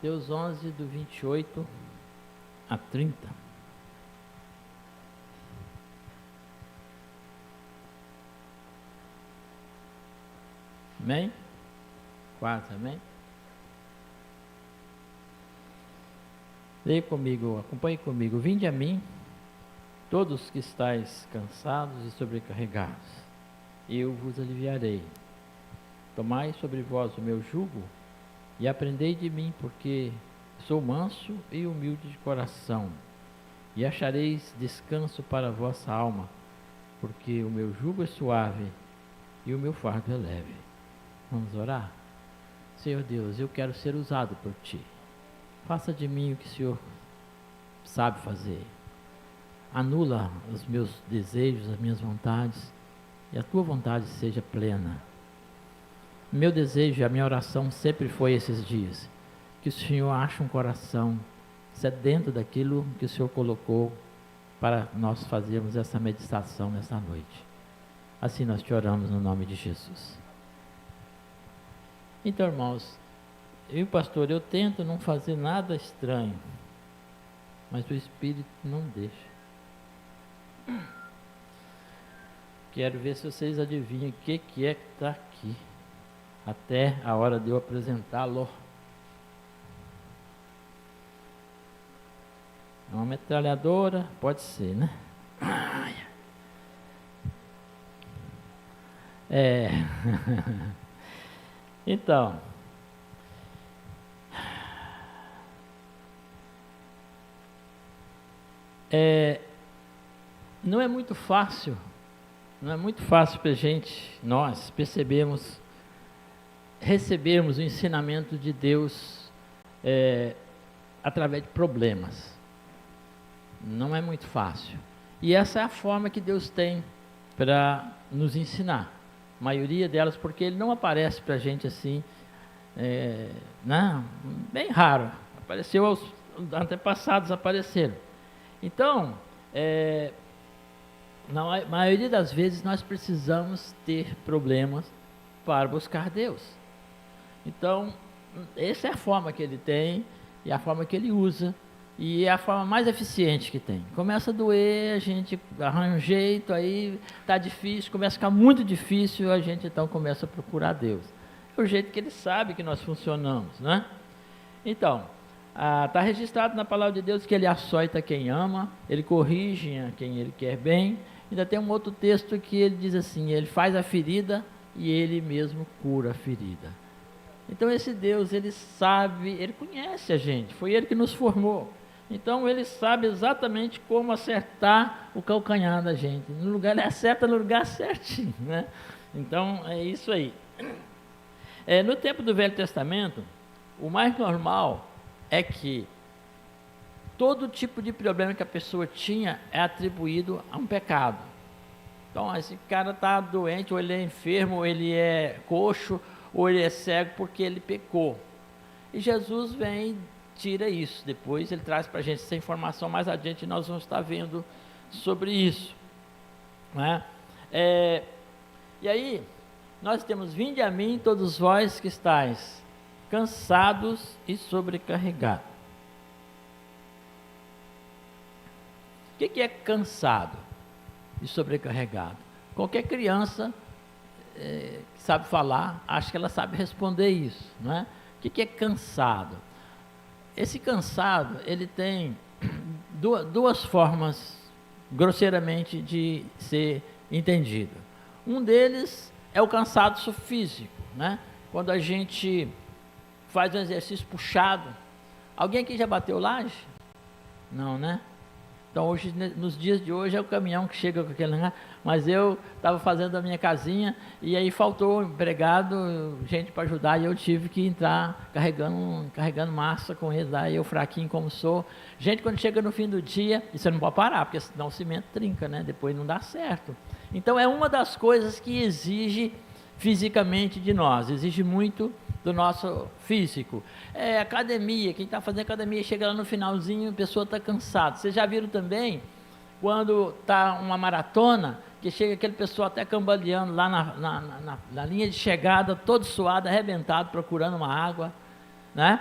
Mateus 11, do 28 a 30. Amém? 4, amém? Leia comigo, acompanhe comigo. Vinde a mim, todos que estáis cansados e sobrecarregados, eu vos aliviarei. Tomai sobre vós o meu jugo e aprendei de mim, porque sou manso e humilde de coração, e achareis descanso para a vossa alma, porque o meu jugo é suave e o meu fardo é leve. Vamos orar? Senhor Deus, eu quero ser usado por Ti. Faça de mim o que o Senhor sabe fazer. Anula os meus desejos, as minhas vontades, e a Tua vontade seja plena. Meu desejo e a minha oração sempre foi esses dias, que o Senhor ache um coração sedento daquilo que o Senhor colocou para nós fazermos essa meditação nessa noite. Assim nós te oramos no nome de Jesus. Então, irmãos, pastor, eu tento não fazer nada estranho, mas o Espírito não deixa. Quero ver se vocês adivinham o que é que está aqui, até a hora de eu apresentá-lo. É uma metralhadora? Pode ser, né? Então, não é muito fácil para a gente, nós recebermos o ensinamento de Deus através de problemas. Não é muito fácil. E essa é a forma que Deus tem para nos ensinar. A maioria delas, porque Ele não aparece para a gente assim, bem raro. Apareceu, os antepassados apareceram. Então, na maioria das vezes nós precisamos ter problemas para buscar Deus. Então, essa é a forma que Ele tem e a forma que Ele usa, e é a forma mais eficiente que tem. Começa a doer, a gente arranja um jeito, aí está difícil, começa a ficar muito difícil, a gente então começa a procurar Deus. É o jeito que Ele sabe que nós funcionamos, né? Então, está registrado na palavra de Deus que Ele açoita quem ama, Ele corrige a quem Ele quer bem. Ainda tem um outro texto que Ele diz assim: Ele faz a ferida e Ele mesmo cura a ferida. Então esse Deus, Ele sabe, Ele conhece a gente, foi Ele que nos formou. Então Ele sabe exatamente como acertar o calcanhar da gente. No lugar, Ele acerta no lugar certinho, né? Então é isso aí. No tempo do Velho Testamento, o mais normal é que todo tipo de problema que a pessoa tinha é atribuído a um pecado. Então, esse cara está doente, ou ele é enfermo, ou ele é coxo, ou ele é cego porque ele pecou. E Jesus vem e tira isso. Depois Ele traz para a gente essa informação, mais adiante nós vamos estar vendo sobre isso, né? E aí, nós temos: vinde a mim todos vós que estáis cansados e sobrecarregados. O que é cansado e sobrecarregado? Qualquer criança que sabe falar, acho que ela sabe responder isso, não é? O que é cansado? Esse cansado, ele tem duas formas, grosseiramente, de ser entendido. Um deles é o cansaço físico, né? Quando a gente faz um exercício puxado. Alguém aqui já bateu laje? Não, né? Então, hoje, nos dias de hoje, é o caminhão que chega com aquele... Mas eu estava fazendo a minha casinha e aí faltou empregado, gente para ajudar, e eu tive que entrar carregando massa com eles lá, eu fraquinho como sou. Gente, quando chega no fim do dia, e você não pode parar, porque senão o cimento trinca, né? Depois não dá certo. Então, é uma das coisas que exige fisicamente de nós, exige muito do nosso físico. Academia, quem está fazendo academia, chega lá no finalzinho, a pessoa está cansada. Vocês já viram também, quando está uma maratona, que chega aquele pessoal até cambaleando lá na linha de chegada, todo suado, arrebentado, procurando uma água, né?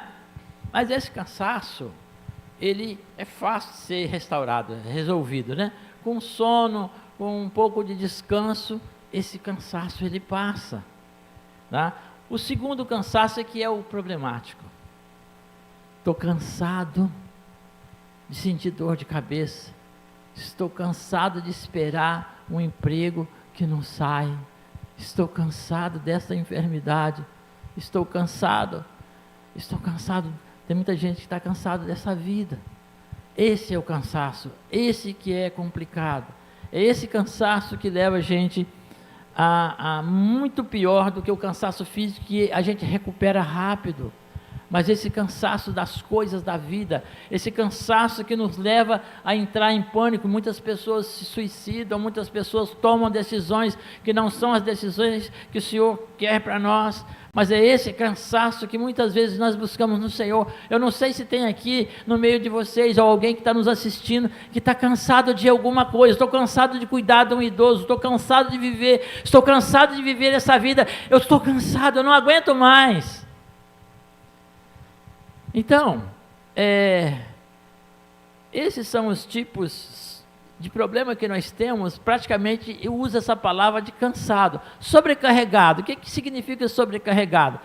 Mas esse cansaço, ele é fácil de ser restaurado, resolvido, né? Com sono, com um pouco de descanso, esse cansaço ele passa, tá? O segundo cansaço é que é o problemático. Estou cansado de sentir dor de cabeça. Estou cansado de esperar um emprego que não sai. Estou cansado dessa enfermidade. Estou cansado. Tem muita gente que está cansado dessa vida. Esse é o cansaço. Esse que é complicado. É esse cansaço que leva a gente a muito pior do que o cansaço físico, que a gente recupera rápido. Mas esse cansaço das coisas da vida, esse cansaço que nos leva a entrar em pânico, muitas pessoas se suicidam, muitas pessoas tomam decisões que não são as decisões que o Senhor quer para nós, mas é esse cansaço que muitas vezes nós buscamos no Senhor. Eu não sei se tem aqui no meio de vocês, ou alguém que está nos assistindo, que está cansado de alguma coisa. Estou cansado de cuidar de um idoso, estou cansado de viver, estou cansado de viver essa vida, eu estou cansado, eu não aguento mais. Então, esses são os tipos de problema que nós temos. Praticamente eu uso essa palavra de cansado. Sobrecarregado, o que significa sobrecarregado?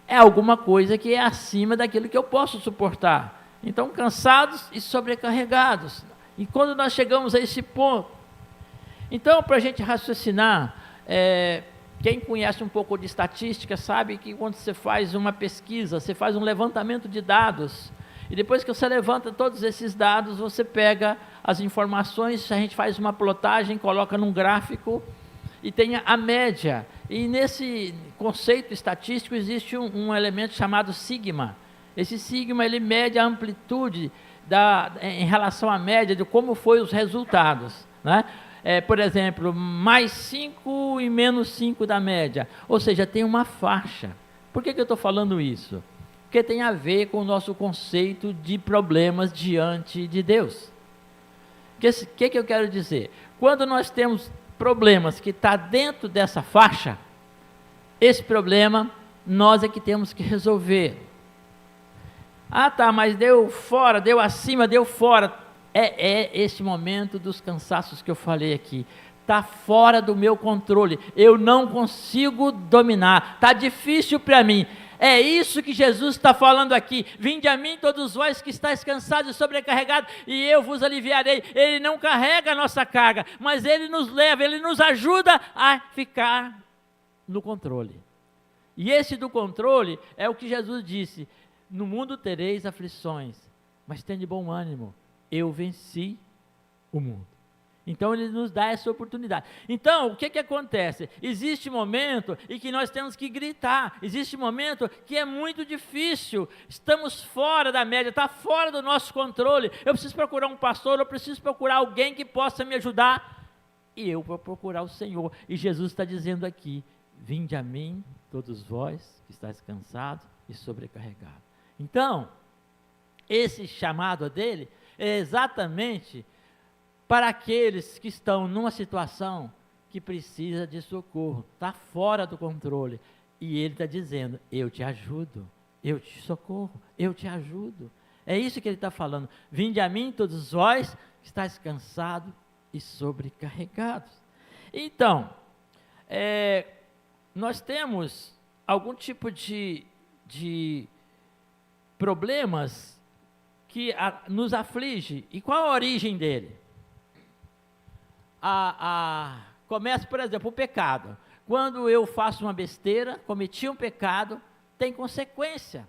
É alguma coisa que é acima daquilo que eu posso suportar. Então, cansados e sobrecarregados. E quando nós chegamos a esse ponto, então, para a gente raciocinar, quem conhece um pouco de estatística sabe que quando você faz uma pesquisa, você faz um levantamento de dados, e depois que você levanta todos esses dados, você pega as informações, a gente faz uma plotagem, coloca num gráfico, e tem a média. E nesse conceito estatístico existe um elemento chamado sigma. Esse sigma, ele mede a amplitude em relação à média de como foi os resultados, né? Por exemplo, mais 5 e menos 5 da média, ou seja, tem uma faixa. Por que eu estou falando isso? Porque tem a ver com o nosso conceito de problemas diante de Deus. O que eu quero dizer? Quando nós temos problemas que estão dentro dessa faixa, esse problema nós é que temos que resolver. Ah tá, mas deu fora, deu acima, deu fora. É esse momento dos cansaços que eu falei aqui. Está fora do meu controle. Eu não consigo dominar. Está difícil para mim. É isso que Jesus está falando aqui. Vinde a mim todos vós que estáis cansados e sobrecarregados, e eu vos aliviarei. Ele não carrega a nossa carga, mas Ele nos leva, Ele nos ajuda a ficar no controle. E esse do controle é o que Jesus disse: no mundo tereis aflições, mas tende bom ânimo. Eu venci o mundo. Então Ele nos dá essa oportunidade. Então, o que acontece? Existe momento em que nós temos que gritar. Existe momento que é muito difícil. Estamos fora da média, está fora do nosso controle. Eu preciso procurar um pastor, eu preciso procurar alguém que possa me ajudar. E eu vou procurar o Senhor. E Jesus está dizendo aqui: vinde a mim, todos vós que estáis cansados e sobrecarregados. Então, esse chamado dele é exatamente para aqueles que estão numa situação que precisa de socorro, está fora do controle, e ele está dizendo: eu te ajudo, eu te socorro, eu te ajudo. É isso que ele está falando: vinde a mim todos vós que estáis cansados e sobrecarregados. Então, nós temos algum tipo de problemas que nos aflige. E qual a origem dele? Começa, por exemplo, o pecado. Quando eu faço uma besteira, cometi um pecado, tem consequência.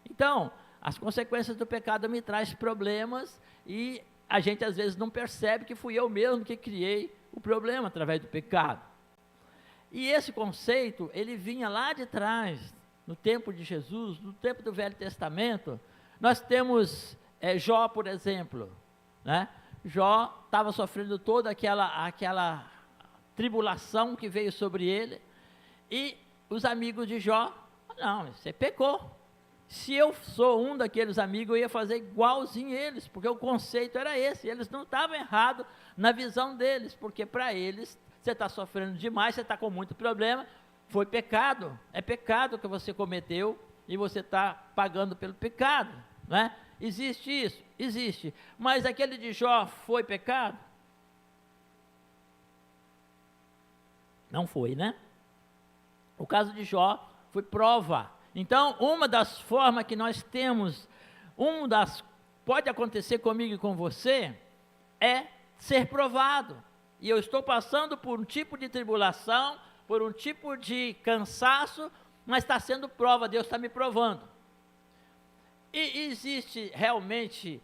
Então, as consequências do pecado me trazem problemas, e a gente às vezes não percebe que fui eu mesmo que criei o problema através do pecado. E esse conceito, ele vinha lá de trás, no tempo de Jesus, no tempo do Velho Testamento. Nós temos Jó, por exemplo, né? Jó estava sofrendo toda aquela tribulação que veio sobre ele, e os amigos de Jó: não, você pecou. Se eu sou um daqueles amigos, eu ia fazer igualzinho eles, porque o conceito era esse. Eles não estavam errados na visão deles, porque para eles, você está sofrendo demais, você está com muito problema, foi pecado, é pecado que você cometeu, e você está pagando pelo pecado, né? Existe isso? Existe. Mas aquele de Jó foi pecado? Não foi, né? O caso de Jó foi prova. Então, uma das formas que nós temos, pode acontecer comigo e com você, é ser provado. E eu estou passando por um tipo de tribulação, por um tipo de cansaço, mas está sendo prova, Deus está me provando. E existe realmente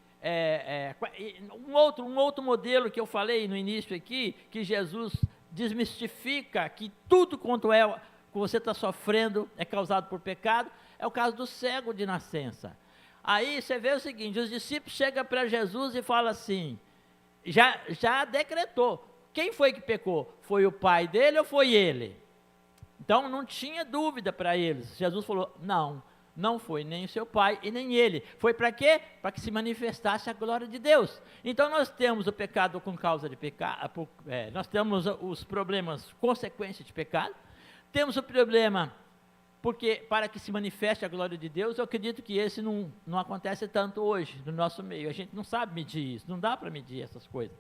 um outro modelo que eu falei no início aqui, que Jesus desmistifica que tudo quanto que você está sofrendo é causado por pecado, é o caso do cego de nascença. Aí você vê o seguinte, os discípulos chegam para Jesus e falam assim, já decretou, quem foi que pecou? Foi o pai dele ou foi ele? Então não tinha dúvida para eles, Jesus falou, não foi nem o seu pai e nem ele. Foi para quê? Para que se manifestasse a glória de Deus. Então nós temos o pecado com causa de pecado, nós temos os problemas consequências de pecado, temos o problema porque para que se manifeste a glória de Deus. Eu acredito que esse não acontece tanto hoje no nosso meio, a gente não sabe medir isso, não dá para medir essas coisas.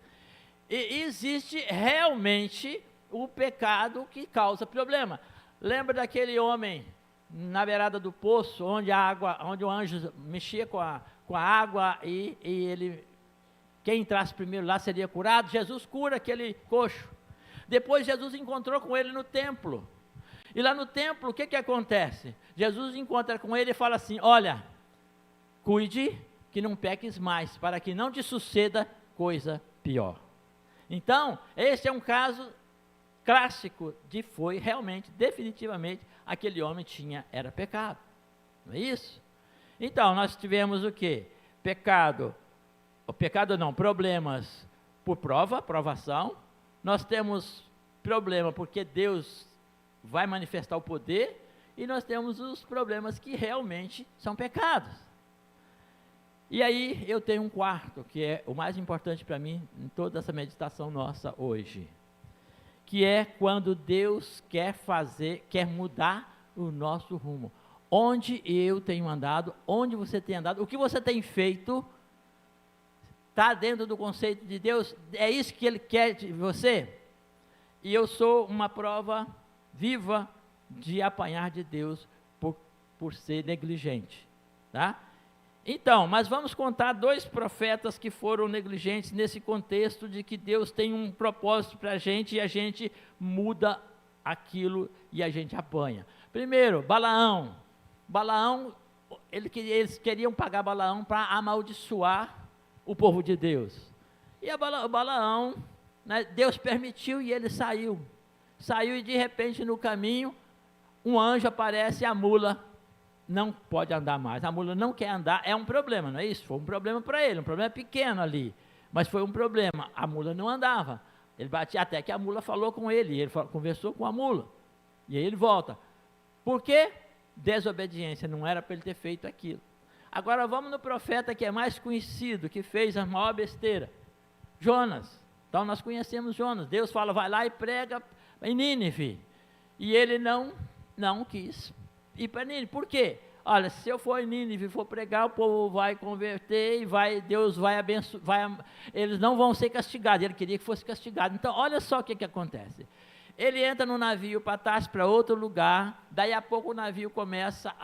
E existe realmente o pecado que causa problema. Lembra daquele homem na beirada do poço, onde o anjo mexia com a água e quem entrasse primeiro lá seria curado? Jesus cura aquele coxo. Depois Jesus encontrou com ele no templo. E lá no templo, o que acontece? Jesus encontra com ele e fala assim, olha, cuide que não peques mais, para que não te suceda coisa pior. Então, esse é um caso clássico foi realmente, definitivamente, aquele homem era pecado, não é isso? Então, nós tivemos o quê? Problemas por provação, nós temos problema porque Deus vai manifestar o poder, e nós temos os problemas que realmente são pecados. E aí, eu tenho um quarto, que é o mais importante para mim, em toda essa meditação nossa hoje, que é quando Deus quer mudar o nosso rumo. Onde eu tenho andado, onde você tem andado, o que você tem feito, está dentro do conceito de Deus, é isso que Ele quer de você? E eu sou uma prova viva de apanhar de Deus por ser negligente, tá? Então, mas vamos contar 2 profetas que foram negligentes nesse contexto de que Deus tem um propósito para a gente e a gente muda aquilo e a gente apanha. Primeiro, Balaão. Eles queriam pagar Balaão para amaldiçoar o povo de Deus. E Balaão, né, Deus permitiu e ele saiu. E de repente no caminho, um anjo aparece e a mula não pode andar mais, a mula não quer andar, é um problema, não é isso? Foi um problema para ele, um problema pequeno ali, mas foi um problema, a mula não andava, ele batia até que a mula falou com ele, ele conversou com a mula, e aí ele volta. Por quê? Desobediência, não era para ele ter feito aquilo. Agora vamos no profeta que é mais conhecido, que fez a maior besteira, Jonas. Então nós conhecemos Jonas, Deus fala, vai lá e prega em Nínive, e ele não quis ir para Nínive. Por quê? Olha, se eu for em Nínive, for pregar, o povo vai converter e Deus vai abençoar, eles não vão ser castigados. Ele queria que fosse castigado. Então, olha só o que acontece. Ele entra no navio para outro lugar, daí a pouco o navio começa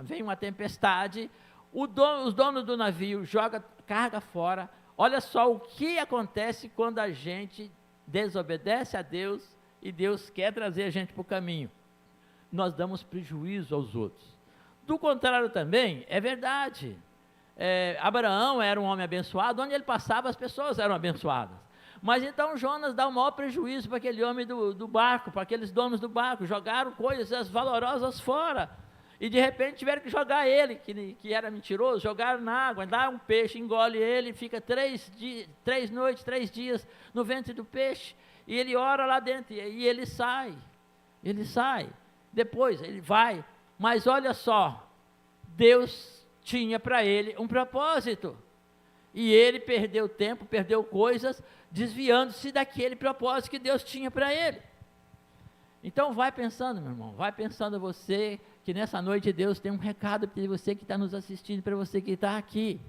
vem uma tempestade, os donos do navio jogam carga fora. Olha só o que acontece quando a gente desobedece a Deus e Deus quer trazer a gente para o caminho. Nós damos prejuízo aos outros. Do contrário também, é verdade. Abraão era um homem abençoado, onde ele passava as pessoas eram abençoadas. Mas então Jonas dá o maior prejuízo para aquele homem do barco, para aqueles donos do barco, jogaram coisas valorosas fora. E de repente tiveram que jogar ele, que era mentiroso, jogaram na água, dá um peixe, engole ele, fica 3 noites, 3 dias no ventre do peixe, e ele ora lá dentro, e ele sai, depois ele vai, mas olha só, Deus tinha para ele um propósito, e ele perdeu tempo, perdeu coisas, desviando-se daquele propósito que Deus tinha para ele. Então vai pensando, meu irmão, vai pensando você, que nessa noite Deus tem um recado para você que está nos assistindo, para você que está aqui.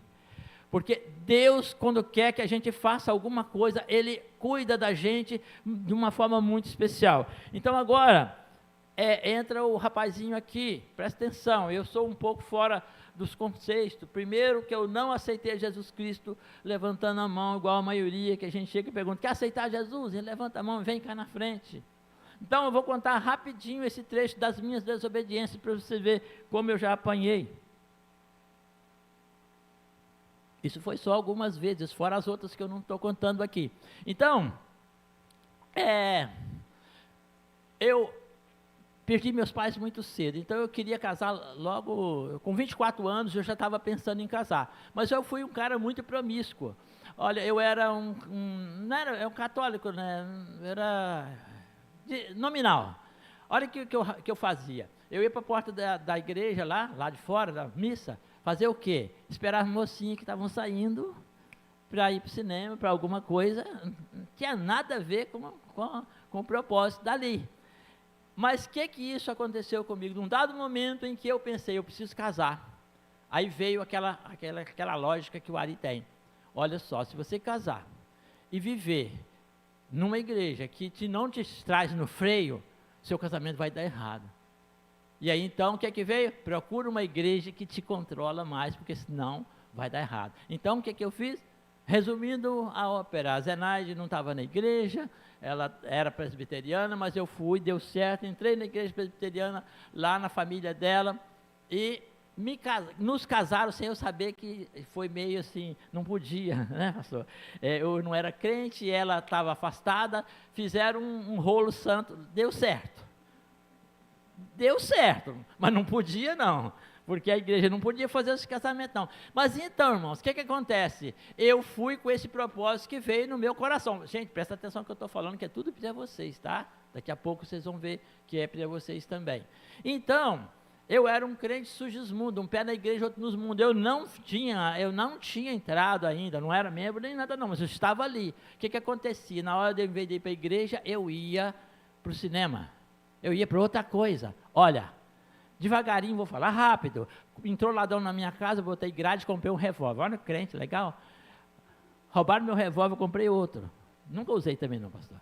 Porque Deus, quando quer que a gente faça alguma coisa, Ele cuida da gente de uma forma muito especial. Então agora, entra o rapazinho aqui, presta atenção, eu sou um pouco fora dos conceitos. Primeiro, que eu não aceitei Jesus Cristo levantando a mão, igual a maioria, que a gente chega e pergunta, quer aceitar Jesus? Ele levanta a mão e vem cá na frente. Então eu vou contar rapidinho esse trecho das minhas desobediências, para você ver como eu já apanhei. Isso foi só algumas vezes, fora as outras que eu não estou contando aqui. Então, eu perdi meus pais muito cedo, então eu queria casar logo, com 24 anos eu já estava pensando em casar. Mas eu fui um cara muito promíscuo. Olha, eu era não era um católico, né? Era nominal. Olha o que eu fazia. Eu ia para a porta da igreja lá de fora, da missa, fazer o quê? Esperar as mocinhas que estavam saindo para ir para o cinema, para alguma coisa, não tinha nada a ver com o propósito dali. Mas o que isso aconteceu comigo? Num dado momento em que eu pensei, eu preciso casar. Aí veio aquela lógica que o Ari tem. Olha só, se você casar e viver numa igreja que não te traz no freio, seu casamento vai dar errado. E aí então, o que veio? Procura uma igreja que te controla mais, porque senão vai dar errado. Então, o que eu fiz? Resumindo a ópera, a Zenaide não estava na igreja, ela era presbiteriana, mas eu fui, deu certo, entrei na igreja presbiteriana, lá na família dela, e nos casaram sem eu saber, que foi meio assim, não podia, né, pastor? Eu não era crente, ela estava afastada, fizeram um rolo santo, deu certo. Deu certo, mas não podia não, porque a igreja não podia fazer esse casamento não. Mas então, irmãos, o que acontece? Eu fui com esse propósito que veio no meu coração. Gente, presta atenção que eu estou falando, que é tudo para vocês, tá? Daqui a pouco vocês vão ver que é para vocês também. Então, eu era um crente sujismundo, um pé na igreja, outro nos mundos. Eu não tinha entrado ainda, não era membro nem nada não, mas eu estava ali. O que acontecia? Na hora de eu, em vez de ir para a igreja, eu ia para o cinema. Eu ia para outra coisa. Olha, devagarinho, vou falar rápido. Entrou ladrão na minha casa, botei grade, comprei um revólver. Olha, crente, legal. Roubaram meu revólver, comprei outro. Nunca usei também não, pastor.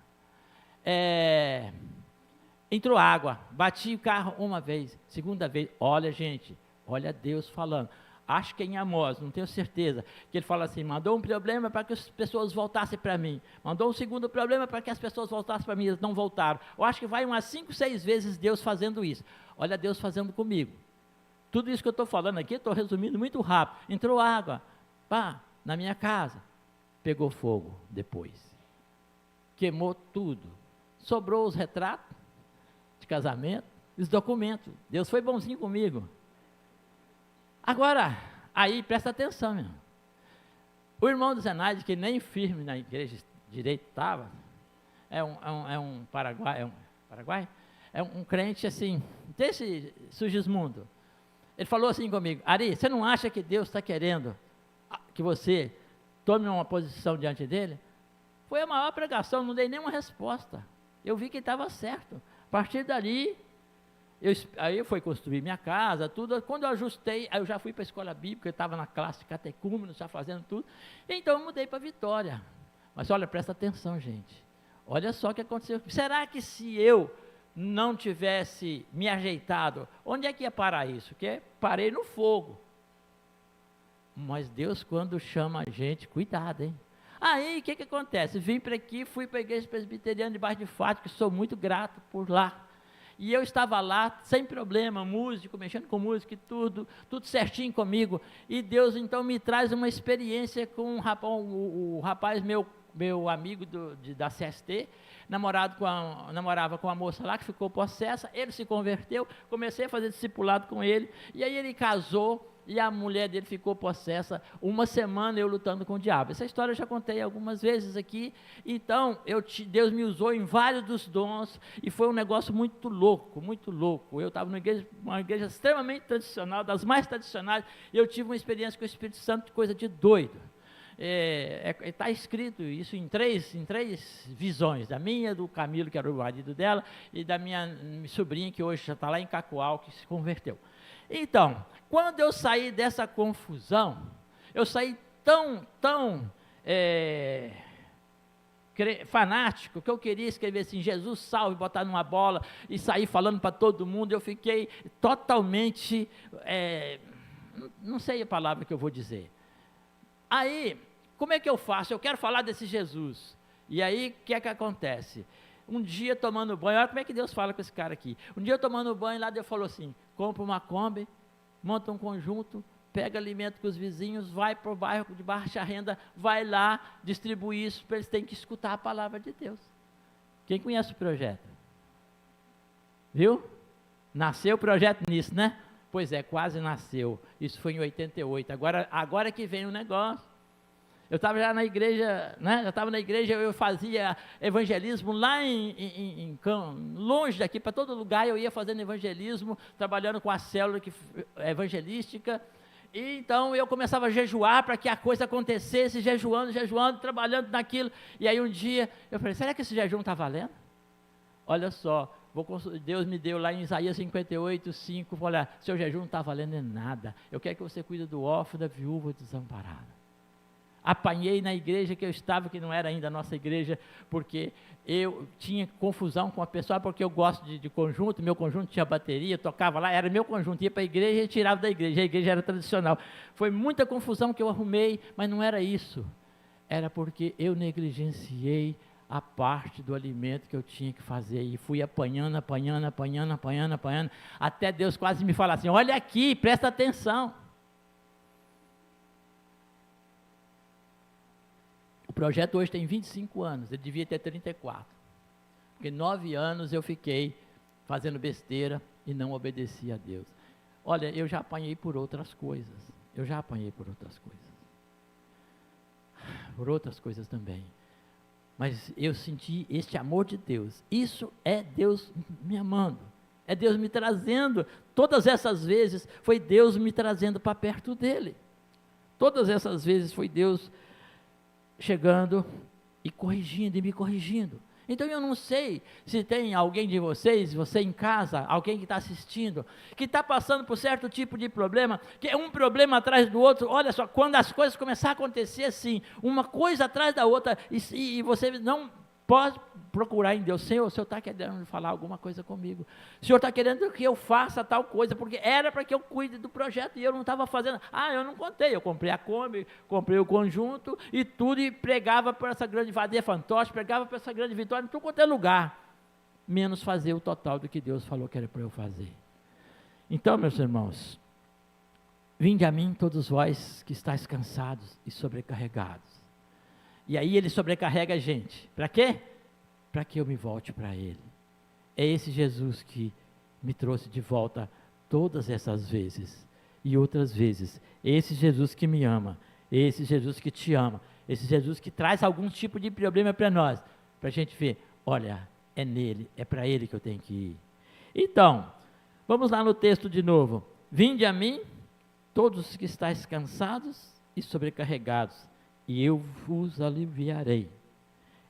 Entrou água, bati o carro uma vez, segunda vez. Olha, gente, olha Deus falando. Acho que é em Amós, não tenho certeza, que ele fala assim, mandou um problema para que as pessoas voltassem para mim, mandou um segundo problema para que as pessoas voltassem para mim, eles não voltaram. Eu acho que vai umas 5, 6 vezes Deus fazendo isso. Olha Deus fazendo comigo. Tudo isso que eu estou falando aqui, estou resumindo muito rápido. Entrou água, na minha casa, pegou fogo depois, queimou tudo, sobrou os retratos de casamento, os documentos. Deus foi bonzinho comigo. Agora, aí presta atenção, meu. O irmão do Zenaide, que nem firme na igreja direito estava, é um paraguai, é um crente assim, desse Sugismundo. Ele falou assim comigo, Ari, você não acha que Deus está querendo que você tome uma posição diante dele? Foi a maior pregação, não dei nenhuma resposta. Eu vi que estava certo. A partir dali, aí eu fui construir minha casa, tudo. Quando eu ajustei, aí eu já fui para a escola bíblica, eu estava na classe de catecúmenos, já fazendo tudo. Então eu mudei para Vitória. Mas olha, presta atenção, gente. Olha só o que aconteceu. Será que se eu não tivesse me ajeitado, onde é que ia parar isso? Porque parei no fogo. Mas Deus, quando chama a gente, cuidado, hein? Aí, o que acontece? Vim para aqui, fui para a igreja presbiteriana de Baixo de Fátima, que sou muito grato por lá. E eu estava lá, sem problema, músico, mexendo com música e tudo certinho comigo. E Deus, então, me traz uma experiência com o rapaz, meu amigo da CST, namorava com uma moça lá que ficou possessa, ele se converteu, comecei a fazer discipulado com ele, e aí ele casou, e a mulher dele ficou possessa, uma semana eu lutando com o diabo. Essa história eu já contei algumas vezes aqui. Então, Deus me usou em vários dos dons, e foi um negócio muito louco, muito louco. Eu estava numa igreja extremamente tradicional, das mais tradicionais, e eu tive uma experiência com o Espírito Santo, coisa de doido. Está escrito isso em três visões, da minha, do Camilo, que era o marido dela, e da minha sobrinha, que hoje já está lá em Cacoal, que se converteu. Então, quando eu saí dessa confusão, eu saí tão fanático, que eu queria escrever assim, Jesus salve, botar numa bola e sair falando para todo mundo. Eu fiquei totalmente, não sei a palavra que eu vou dizer. Aí, como é que eu faço? Eu quero falar desse Jesus. E aí, o que é que acontece? Um dia tomando banho, olha como é que Deus fala com esse cara aqui. Um dia eu tomando banho, lá Deus falou assim, compra uma Kombi, monta um conjunto, pega alimento com os vizinhos, vai para o bairro de baixa renda, vai lá, distribui isso, para eles terem que escutar a palavra de Deus. Quem conhece o projeto? Viu? Nasceu o projeto nisso, né? Pois é, quase nasceu. Isso foi em 88. Agora que vem o negócio. Eu estava já na igreja, né? Eu fazia evangelismo lá longe daqui, para todo lugar, eu ia fazendo evangelismo, trabalhando com a célula evangelística. E então eu começava a jejuar para que a coisa acontecesse, jejuando, trabalhando naquilo. E aí um dia eu falei, será que esse jejum está valendo? Olha só, Deus me deu lá em Isaías 58, 5, olha, seu jejum não está valendo nada. Eu quero que você cuide do órfão, da viúva desamparada. Apanhei na igreja que eu estava, que não era ainda a nossa igreja, porque eu tinha confusão com a pessoa, porque eu gosto de conjunto, meu conjunto tinha bateria, tocava lá, era meu conjunto, ia para a igreja e tirava da igreja, a igreja era tradicional. Foi muita confusão que eu arrumei, mas não era isso, era porque eu negligenciei a parte do alimento que eu tinha que fazer, e fui apanhando, até Deus quase me falar assim, olha aqui, presta atenção. O projeto hoje tem 25 anos, ele devia ter 34, porque 9 anos eu fiquei fazendo besteira e não obedeci a Deus. Olha, eu já apanhei por outras coisas, por outras coisas também, mas eu senti este amor de Deus. Isso é Deus me amando, é Deus me trazendo. Todas essas vezes foi Deus me trazendo para perto dele, todas essas vezes foi Deus chegando e corrigindo e me corrigindo. Então eu não sei se tem alguém de vocês, você em casa, alguém que está assistindo, que está passando por certo tipo de problema, que é um problema atrás do outro. Olha só, quando as coisas começarem a acontecer assim, uma coisa atrás da outra, e você não pode procurar em Deus, Senhor, o Senhor está querendo falar alguma coisa comigo, o Senhor está querendo que eu faça tal coisa, porque era para que eu cuide do projeto, e eu não estava fazendo. Eu não contei, eu comprei a Kombi, comprei o conjunto, e tudo, e pregava para essa grande vadia fantoche, pregava para essa grande vitória, em tudo quanto é lugar, menos fazer o total do que Deus falou que era para eu fazer. Então, meus irmãos, vinde a mim todos vós que estáis cansados e sobrecarregados. E aí ele sobrecarrega a gente. Para quê? Para que eu me volte para ele. É esse Jesus que me trouxe de volta todas essas vezes e outras vezes. Esse Jesus que me ama, esse Jesus que te ama, esse Jesus que traz algum tipo de problema para nós, para a gente ver, olha, é nele, é para ele que eu tenho que ir. Então, vamos lá no texto de novo. Vinde a mim, todos que estáis cansados e sobrecarregados, e eu vos aliviarei.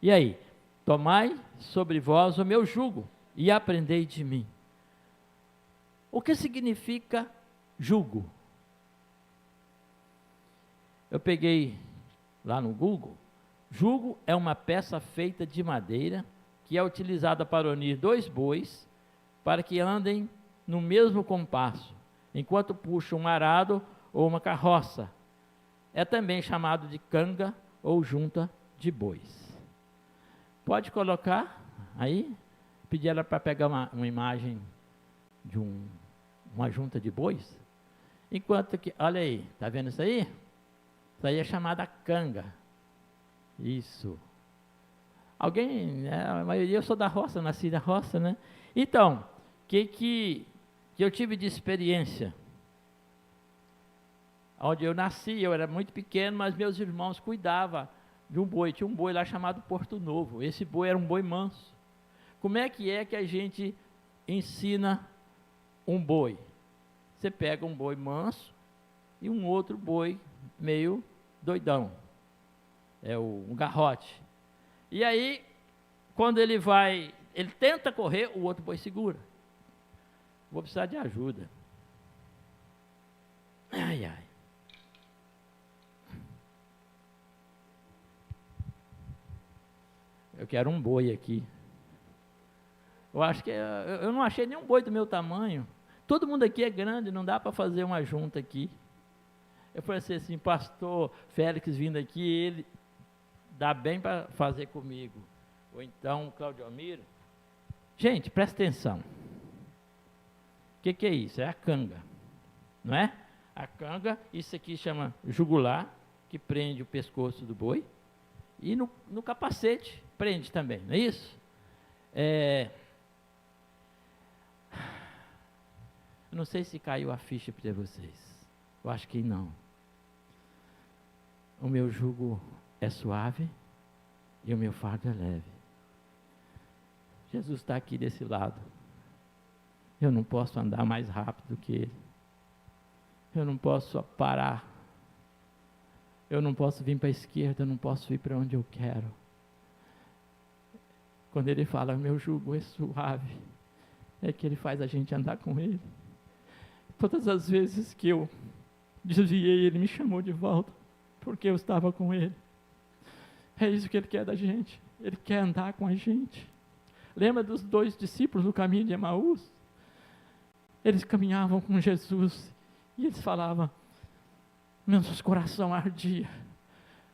E aí? Tomai sobre vós o meu jugo, e aprendei de mim. O que significa jugo? Eu peguei lá no Google, jugo é uma peça feita de madeira, que é utilizada para unir 2 bois, para que andem no mesmo compasso, enquanto puxam um arado ou uma carroça. É também chamado de canga ou junta de bois. Pode colocar aí, pedir ela para pegar uma imagem de uma junta de bois. Enquanto que, olha aí, está vendo isso aí? Isso aí é chamada canga. Isso. Alguém, a maioria eu sou da roça, nasci da roça, né? Então, que eu tive de experiência? Onde eu nasci, eu era muito pequeno, mas meus irmãos cuidavam de um boi. Tinha um boi lá chamado Porto Novo. Esse boi era um boi manso. Como é que a gente ensina um boi? Você pega um boi manso e um outro boi meio doidão. é um garrote. E aí, quando ele tenta correr, o outro boi segura. Vou precisar de ajuda. Ai, ai. Eu quero um boi aqui. Eu acho que eu não achei nenhum boi do meu tamanho. Todo mundo aqui é grande, não dá para fazer uma junta aqui. Eu falei assim, pastor Félix vindo aqui, ele dá bem para fazer comigo. Ou então, Claudio Almiro. Gente, presta atenção. O que é isso? É a canga, não é? A canga, isso aqui chama jugular, que prende o pescoço do boi. E no capacete prende também, não é isso? Eu não sei se caiu a ficha para vocês. Eu acho que não. O meu jugo é suave e o meu fardo é leve. Jesus está aqui desse lado. Eu não posso andar mais rápido que Ele. Eu não posso parar. Eu não posso vir para a esquerda, eu não posso ir para onde eu quero. Quando Ele fala, meu jugo é suave, é que Ele faz a gente andar com Ele. Todas as vezes que eu desviei, Ele me chamou de volta, porque eu estava com Ele. É isso que Ele quer da gente. Ele quer andar com a gente. Lembra dos 2 discípulos no caminho de Emaús? Eles caminhavam com Jesus e eles falavam, nosso coração ardia.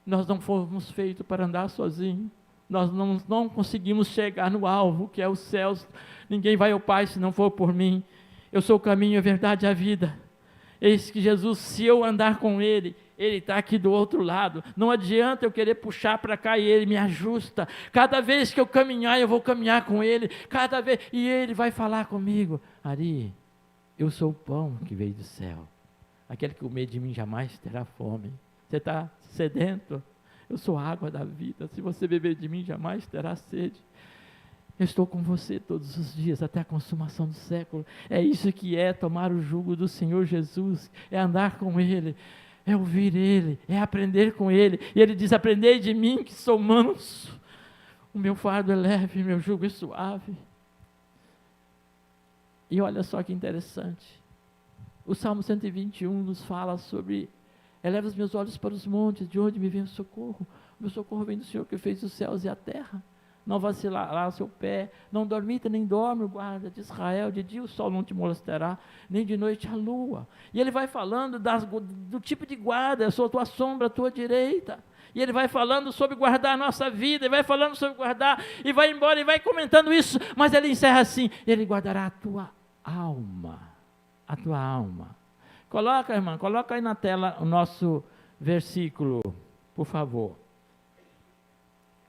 Nós não fomos feitos para andar sozinhos. Nós não conseguimos chegar no alvo, que é os céus. Ninguém vai ao Pai se não for por mim. Eu sou o caminho, a verdade e a vida. Eis que Jesus, se eu andar com Ele, Ele está aqui do outro lado. Não adianta eu querer puxar para cá e Ele me ajusta. Cada vez que eu caminhar, eu vou caminhar com Ele. Cada vez, e Ele vai falar comigo. Ari, eu sou o pão que veio do céu. Aquele que comer de mim jamais terá fome. Você está sedento? Eu sou a água da vida. Se você beber de mim, jamais terá sede. Eu estou com você todos os dias, até a consumação do século. É isso que é tomar o jugo do Senhor Jesus. É andar com Ele. É ouvir Ele. É aprender com Ele. E Ele diz, aprendei de mim que sou manso. O meu fardo é leve, meu jugo é suave. E olha só que interessante. O Salmo 121 nos fala sobre, eleva os meus olhos para os montes, de onde me vem o socorro? O meu socorro vem do Senhor que fez os céus e a terra. Não vacilará o seu pé, não dormita nem dorme o guarda de Israel, de dia o sol não te molestará, nem de noite a lua. E ele vai falando do tipo de guarda, eu sou a tua sombra, a tua direita. E ele vai falando sobre guardar a nossa vida, ele vai falando sobre guardar, e vai embora, e vai comentando isso, mas ele encerra assim, ele guardará a tua alma. A tua alma. Coloca, irmã, coloca aí na tela o nosso versículo, por favor.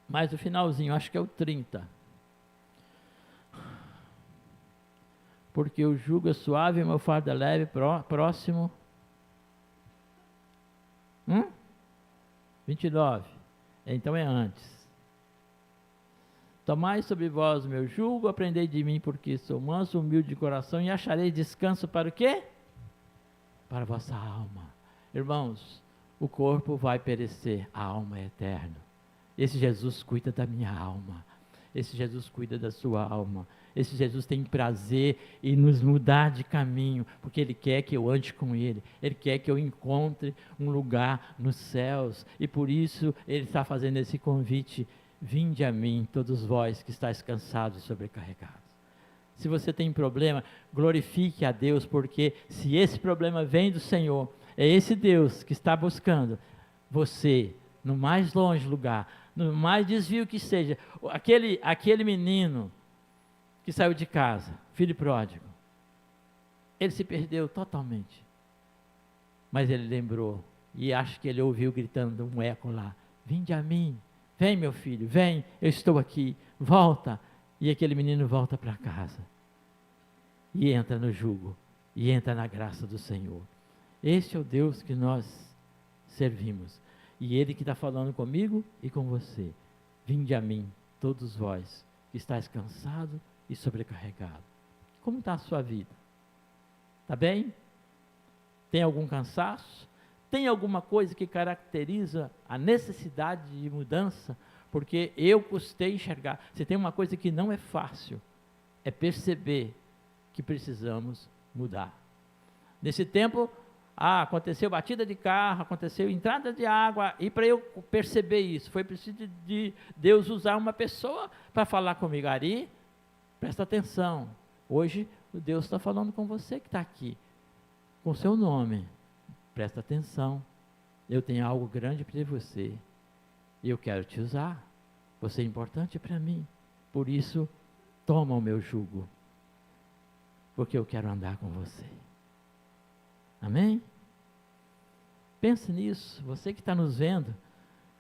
Mais o finalzinho, acho que é o 30. Porque o jugo é suave e o meu fardo é leve. Próximo. 29. Então é antes. Tomai sobre vós o meu jugo, aprendei de mim, porque sou manso, humilde de coração, e acharei descanso para o quê? Para a vossa alma. Irmãos, o corpo vai perecer, a alma é eterna. Esse Jesus cuida da minha alma. Esse Jesus cuida da sua alma. Esse Jesus tem prazer em nos mudar de caminho, porque Ele quer que eu ande com Ele. Ele quer que eu encontre um lugar nos céus. E por isso Ele está fazendo esse convite. Vinde a mim, todos vós que estáis cansados e sobrecarregados. Se você tem problema, glorifique a Deus, porque se esse problema vem do Senhor, é esse Deus que está buscando você, no mais longe lugar, no mais desvio que seja, aquele menino que saiu de casa, filho pródigo, ele se perdeu totalmente, mas ele lembrou, e acho que ele ouviu gritando um eco lá, vinde a mim, vem meu filho, vem, eu estou aqui, volta. E aquele menino volta para casa. E entra no jugo. E entra na graça do Senhor. Este é o Deus que nós servimos. E Ele que está falando comigo e com você. Vinde a mim, todos vós, que estáis cansado e sobrecarregado. Como está a sua vida? Está bem? Tem algum cansaço? tem alguma coisa que caracteriza a necessidade de mudança? Porque eu custei enxergar. Se tem uma coisa que não é fácil, é perceber que precisamos mudar. Nesse tempo, aconteceu batida de carro, aconteceu entrada de água, e para eu perceber isso, foi preciso de Deus usar uma pessoa para falar comigo. Ari, presta atenção, hoje o Deus está falando com você que está aqui, com seu nome, presta atenção, eu tenho algo grande para você, e eu quero te usar, você é importante para mim, por isso, toma o meu jugo, porque eu quero andar com você. Amém? Pense nisso, você que está nos vendo,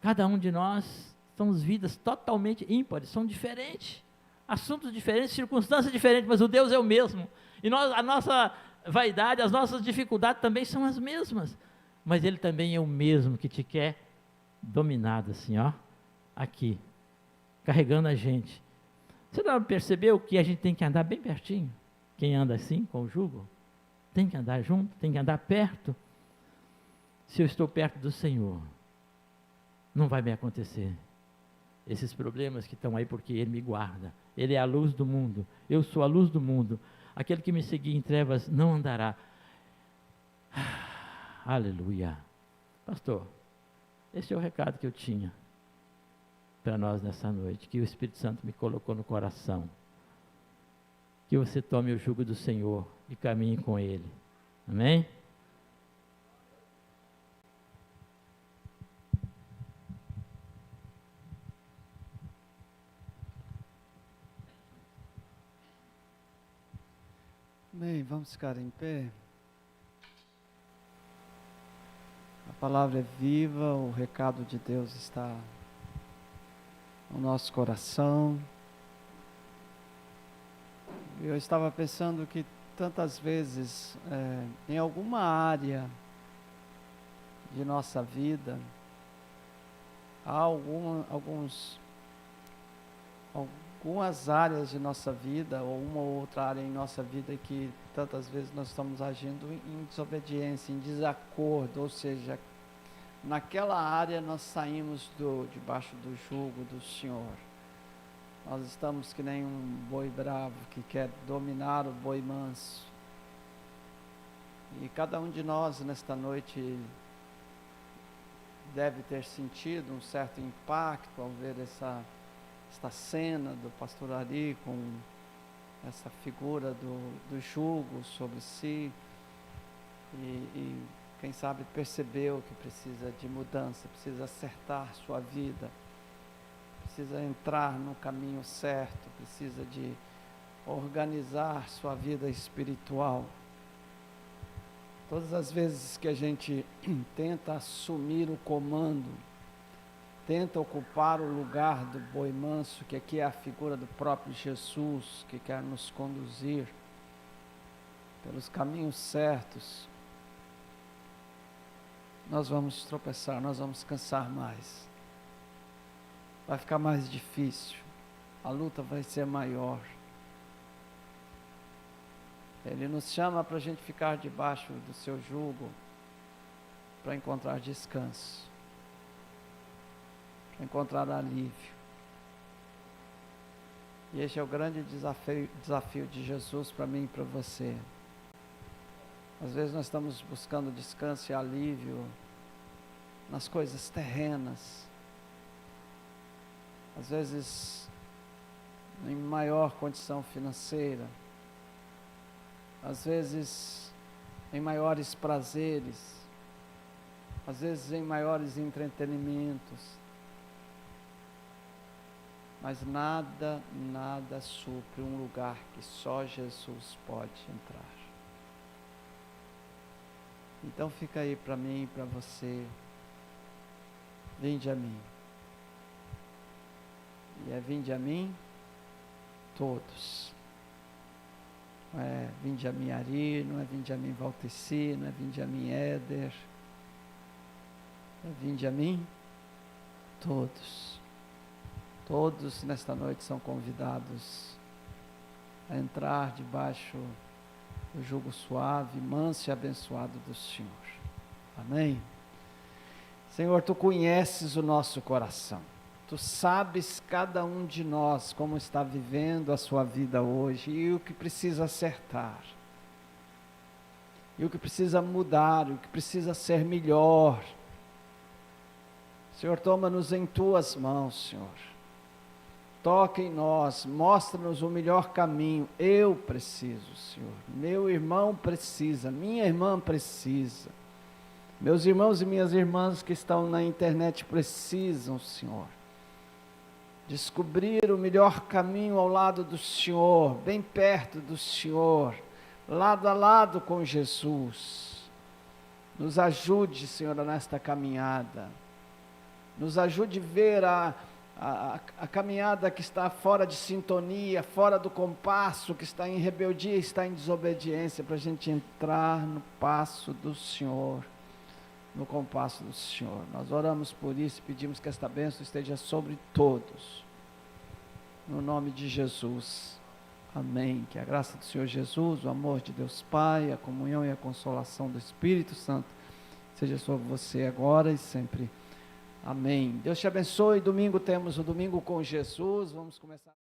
cada um de nós somos vidas totalmente ímpares, são diferentes, assuntos diferentes, circunstâncias diferentes, mas o Deus é o mesmo, e a nossa vaidade, as nossas dificuldades também são as mesmas, mas Ele também é o mesmo que te quer dominado assim, ó, aqui, carregando a gente. Você não percebeu que a gente tem que andar bem pertinho? Quem anda assim, com o jugo? Tem que andar junto, tem que andar perto. Se eu estou perto do Senhor, não vai me acontecer esses problemas que estão aí, porque Ele me guarda. Ele é a luz do mundo, eu sou a luz do mundo. Aquele que me seguir em trevas não andará. Aleluia. Pastor, esse é o recado que eu tinha para nós nessa noite, que o Espírito Santo me colocou no coração. Que você tome o jugo do Senhor e caminhe com Ele. Amém? Bem, vamos ficar em pé. A palavra é viva, o recado de Deus está no nosso coração. Eu estava pensando que tantas vezes, em alguma área de nossa vida, há algumas áreas de nossa vida, ou uma ou outra área em nossa vida que tantas vezes nós estamos agindo em desobediência, em desacordo, ou seja, naquela área nós saímos debaixo do jugo do Senhor. Nós estamos que nem um boi bravo que quer dominar o boi manso. E cada um de nós nesta noite deve ter sentido um certo impacto ao ver esta cena do pastor Ari com essa figura do jugo sobre si. E quem sabe percebeu que precisa de mudança, precisa acertar sua vida, precisa entrar no caminho certo, precisa de organizar sua vida espiritual. Todas as vezes que a gente tenta assumir o comando, tenta ocupar o lugar do boi manso, que aqui é a figura do próprio Jesus, que quer nos conduzir pelos caminhos certos, nós vamos tropeçar, nós vamos cansar mais. Vai ficar mais difícil, a luta vai ser maior. Ele nos chama para a gente ficar debaixo do seu jugo, para encontrar descanso, para encontrar alívio. E este é o grande desafio de Jesus para mim e para você. Às vezes nós estamos buscando descanso e alívio nas coisas terrenas, às vezes em maior condição financeira, às vezes em maiores prazeres, às vezes em maiores entretenimentos, mas nada supre um lugar que só Jesus pode entrar. Então fica aí para mim e para você, vinde a mim. E é vinde a mim todos. Não é vinde a mim Ari, não é vinde a mim Valteci, não é vinde a mim Éder. É vinde a mim todos. Todos nesta noite são convidados a entrar debaixo do jugo suave, manso e abençoado do Senhor. Amém? Senhor, Tu conheces o nosso coração. Tu sabes cada um de nós como está vivendo a sua vida hoje e o que precisa acertar. E o que precisa mudar, o que precisa ser melhor. Senhor, toma-nos em Tuas mãos, Senhor. Toca em nós, mostra-nos o melhor caminho. Eu preciso, Senhor. Meu irmão precisa, minha irmã precisa. Meus irmãos e minhas irmãs que estão na internet precisam, Senhor, descobrir o melhor caminho ao lado do Senhor, bem perto do Senhor, lado a lado com Jesus. Nos ajude, Senhor, nesta caminhada. Nos ajude a ver a caminhada que está fora de sintonia, fora do compasso, que está em rebeldia, está em desobediência, para a gente entrar no passo do Senhor, no compasso do Senhor. Nós oramos por isso e pedimos que esta bênção esteja sobre todos, no nome de Jesus, amém. Que a graça do Senhor Jesus, o amor de Deus Pai, a comunhão e a consolação do Espírito Santo seja sobre você agora e sempre. Amém. Deus te abençoe. Domingo temos o Domingo com Jesus. Vamos começar.